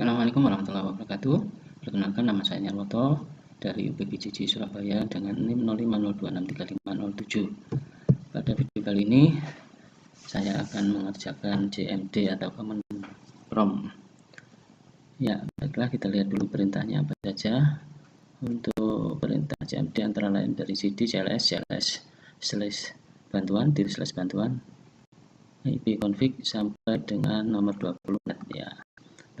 Assalamualaikum warahmatullahi wabarakatuh. Perkenalkan, nama saya Nyarwoto dari UPGJJ Surabaya dengan NIM 0502635007. Pada video kali ini saya akan mengerjakan CMD atau Command Prompt. Ya, baiklah, kita lihat dulu perintahnya apa saja. Untuk perintah CMD antara lain dari cd cls bantuan bantuan IP config sampai dengan nomor 20 ya.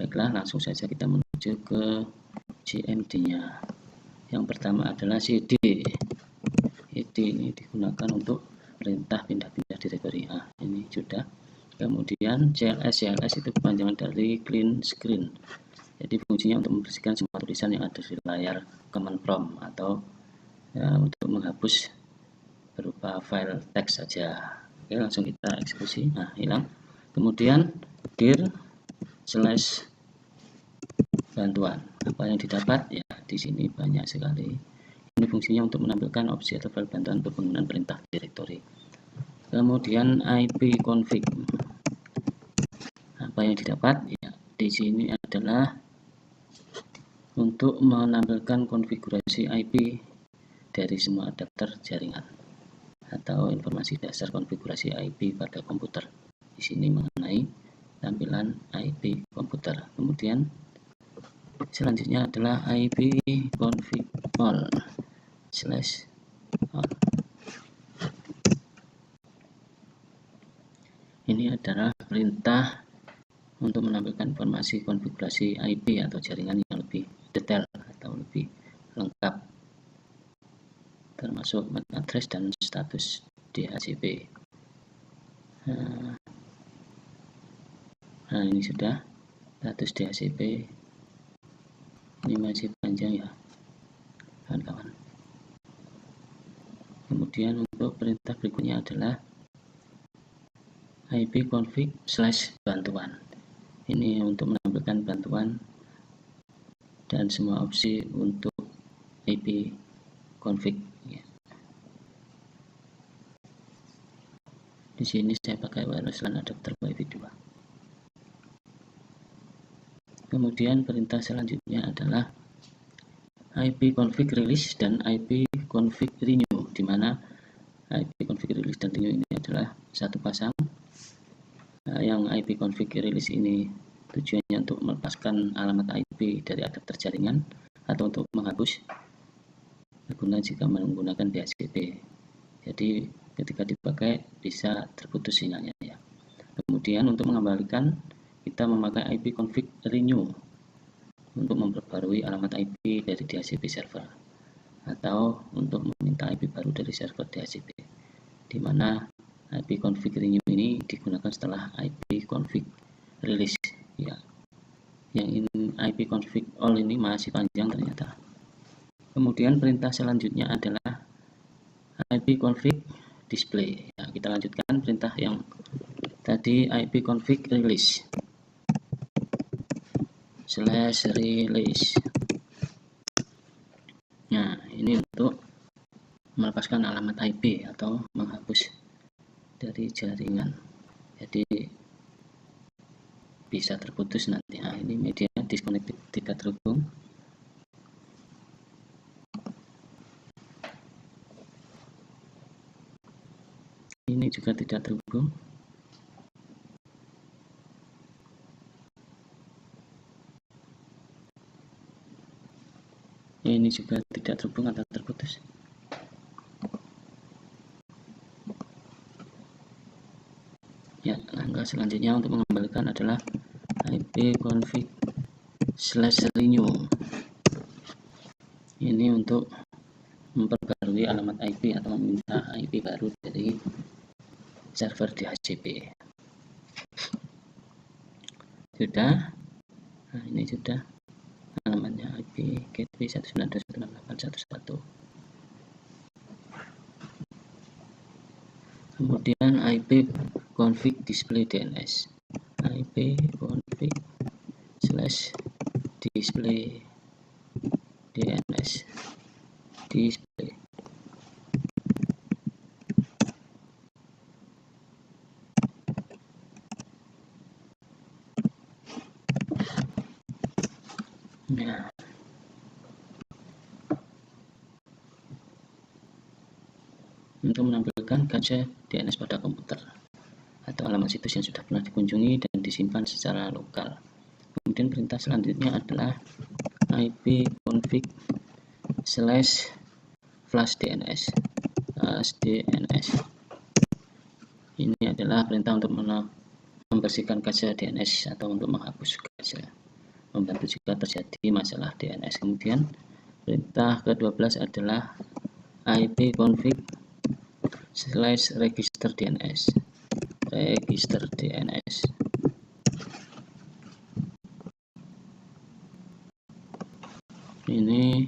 Baiklah, langsung saja kita menuju ke CMD-nya. Yang pertama adalah cd. cd ini digunakan untuk perintah pindah-pindah directory. Ini sudah. Kemudian cls itu kepanjangan dari clean screen. Jadi fungsinya untuk membersihkan semua tulisan yang ada di layar command prompt atau untuk menghapus berupa file teks saja. Oke, langsung kita eksekusi. Hilang. Kemudian dir /bantuan. Apa yang didapat? Ya, di sini banyak sekali. Ini fungsinya untuk menampilkan opsi atau file bantuan untuk penggunaan perintah directory. Kemudian IP config. Apa yang didapat? Ya, di sini adalah untuk menampilkan konfigurasi IP dari semua adapter jaringan atau informasi dasar konfigurasi IP pada komputer. Di sini mengenai tampilan IP komputer. Kemudian selanjutnya adalah IP config all. Ini adalah perintah untuk menampilkan informasi konfigurasi IP atau jaringan yang lebih detail atau lebih lengkap, termasuk MAC address dan status DHCP. Nah, ini sudah status DHCP. Ini masih panjang ya kawan-kawan. Kemudian untuk perintah berikutnya adalah IP config /bantuan. Ini untuk menampilkan bantuan dan semua opsi untuk IP config. Di sini saya pakai wireless LAN adapter Wi-Fi 2. Kemudian perintah selanjutnya adalah IP config release dan IP config renew, di mana IP config release dan renew ini adalah satu pasang. Yang IP config release ini tujuannya untuk melepaskan alamat IP dari adapter jaringan atau untuk menghapus berguna jika menggunakan DHCP. Jadi ketika dipakai bisa terputus sinyalnya ya. Kemudian untuk mengembalikan kita memakai IP config renew untuk memperbarui alamat IP dari DHCP server atau untuk meminta IP baru dari server DHCP, di mana IP config renew ini digunakan setelah IP config release ya. Yang ini IP config all ini masih panjang ternyata. Kemudian perintah selanjutnya adalah IP config display ya. Kita lanjutkan perintah yang tadi, IP config release /release. Nah, ini untuk melepaskan alamat IP atau menghapus dari jaringan, jadi bisa terputus nanti. Ini media disconnected, tidak terhubung. Ini juga tidak terhubung. Ini juga tidak terhubung atau terputus. Ya, langkah selanjutnya untuk mengembalikan adalah IP config /renew. Ini untuk memperbarui alamat IP atau meminta IP baru dari server DHCP. Sudah. Nah, ini sudah alamatnya IP gateway 192.168.1.1. Kemudian IP config display DNS. IP config /display DNS display. Nah, untuk menampilkan kaca DNS pada komputer atau alamat situs yang sudah pernah dikunjungi dan disimpan secara lokal. Kemudian perintah selanjutnya adalah ipconfig /flush DNS. Ini adalah perintah untuk membersihkan kaca DNS atau untuk menghapus kaca, membantu jika terjadi masalah DNS. Kemudian perintah ke-12 adalah ipconfig /register DNS. Ini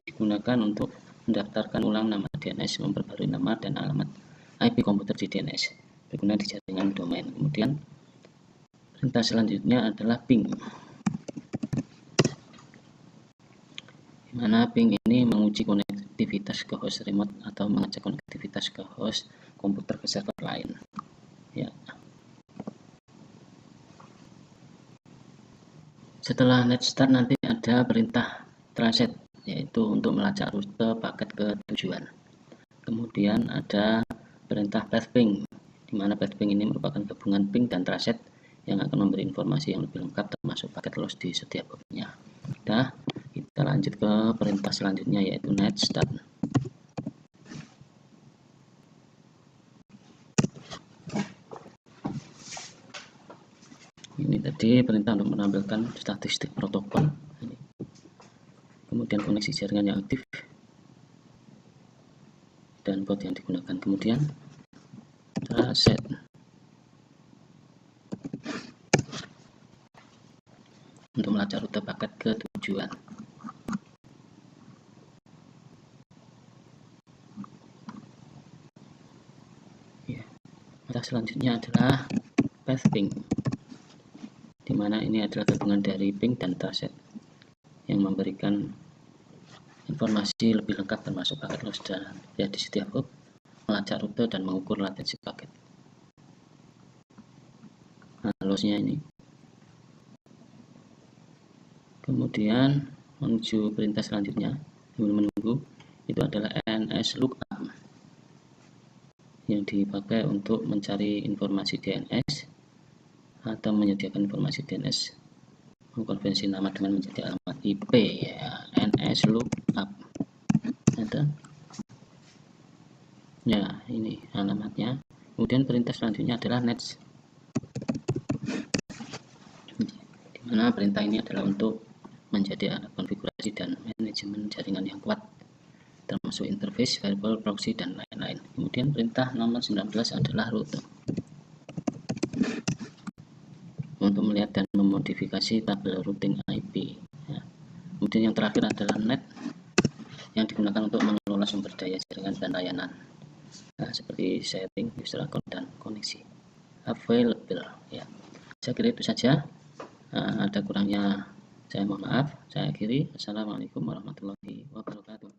digunakan untuk mendaftarkan ulang nama DNS, memperbarui nama dan alamat IP komputer di DNS berguna di jaringan domain. Kemudian perintah selanjutnya adalah ping, di mana ping ini menguji konektivitas ke host remote atau mengecek konektivitas ke host komputer ke server lain. Ya. Setelah net start nanti ada perintah transit, yaitu untuk melacak rute paket ke tujuan. Kemudian ada perintah path ping, di mana path ping ini merupakan gabungan ping dan transit yang akan memberi informasi yang lebih lengkap termasuk paket loss di setiap hubnya. Nah, kita lanjut ke perintah selanjutnya yaitu net start. Ini tadi perintah untuk menampilkan statistik protokol. Kemudian koneksi jaringan yang aktif dan port yang digunakan. Kemudian transit untuk melacak rute paket ke tujuan. Ya. Perintah selanjutnya adalah path ping, di mana ini adalah gabungan dari ping dan transit yang memberikan informasi lebih lengkap termasuk paket loss dan ya di setiap hub, melacak rute dan mengukur latensi paket. Nah, lossnya ini. Kemudian menuju perintah selanjutnya sambil menunggu, itu adalah nslookup yang dipakai untuk mencari informasi DNS atau menyediakan informasi DNS, mengkonversi nama domain menjadi alamat IP, ya, nslookup. Ada ya, ini alamatnya. Kemudian perintah selanjutnya adalah net, di mana perintah ini adalah untuk menjadi konfigurasi dan manajemen jaringan yang kuat termasuk interface, firewall, proxy, dan lain-lain. Kemudian perintah nomor 19 adalah route untuk melihat dan memodifikasi tabel routing IP. Ya. Kemudian yang terakhir adalah net yang digunakan untuk mengelola sumber daya jaringan dan layanan. Nah, seperti setting, user account, dan koneksi available. Ya. Saya kira itu saja. Ada kurangnya saya mohon maaf. Saya akhiri. Assalamualaikum warahmatullahi wabarakatuh.